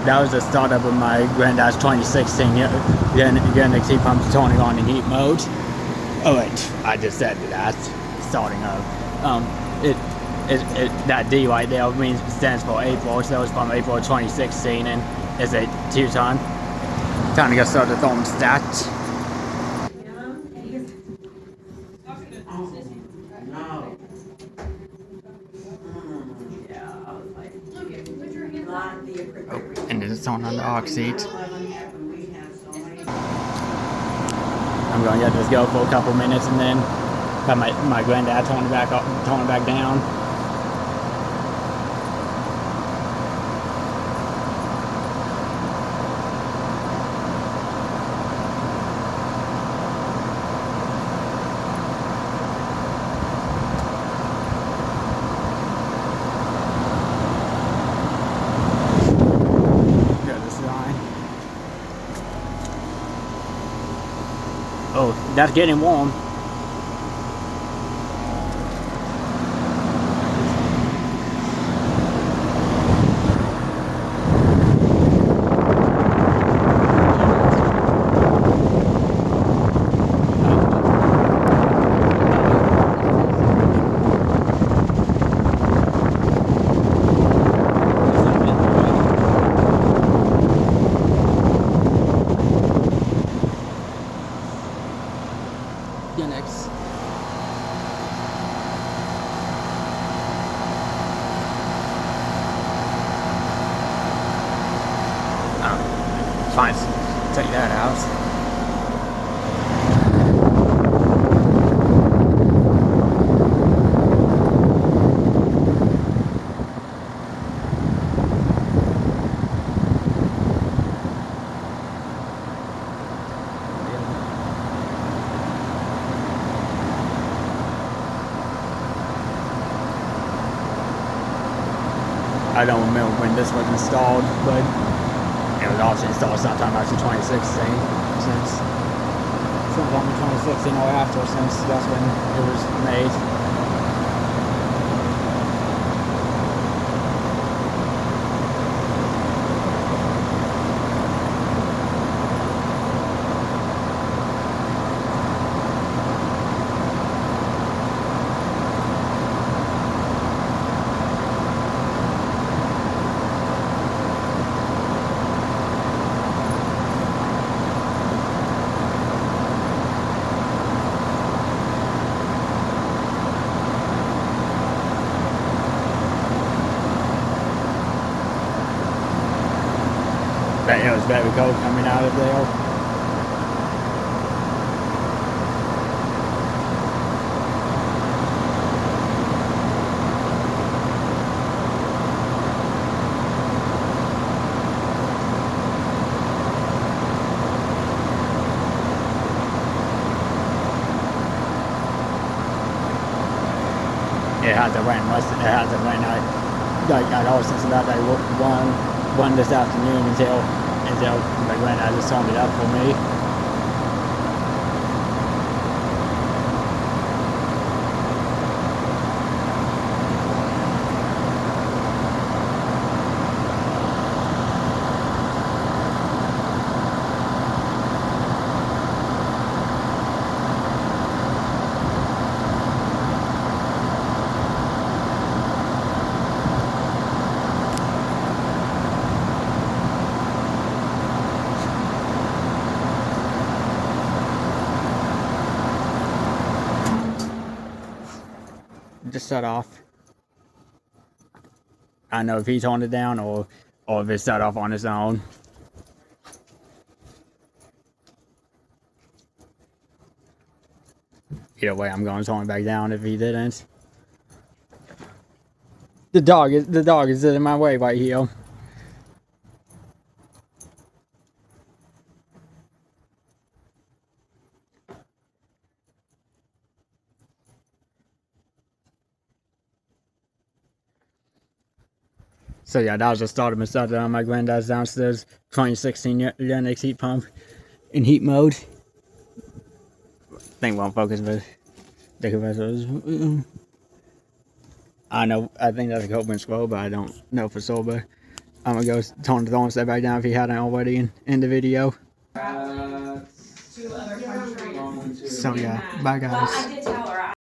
that was the startup of my granddad's 2016 Lennox Heat Pump turning on in heat mode. Oh wait, I just said that. Starting up. That D right there means stands for April, so that was from April 2016, and it's a 2-ton. Time to get started the thermostat. Oh, and it's on the aux seat. I'm going to let this go for a couple minutes and then have my granddad tone it back up, tone it back down. Oh, that's getting warm. Lennox. Fine, take that out. I don't remember when this was installed, but it was also installed sometime after 2016. Since sometime in 2016 or after, since that's when it was made. It was very cold coming out of there. It had to rain. It had to rain. I always since about like one this afternoon until my granddad just turned it up for me. Just shut off. I don't know if he turned it down or if it shut off on its own. Either way, I'm going to turn it back down if he didn't. The dog is in my way right here. So yeah, that was the start of my started on my granddad's downstairs 2016 Lennox heat pump in heat mode. Thing won't focus, but the compressor is. I know. I think that's a Copeland scroll, but I don't know for sure. But I'm gonna go tone the thermostat back down if he hadn't already in the video. So yeah, bye guys.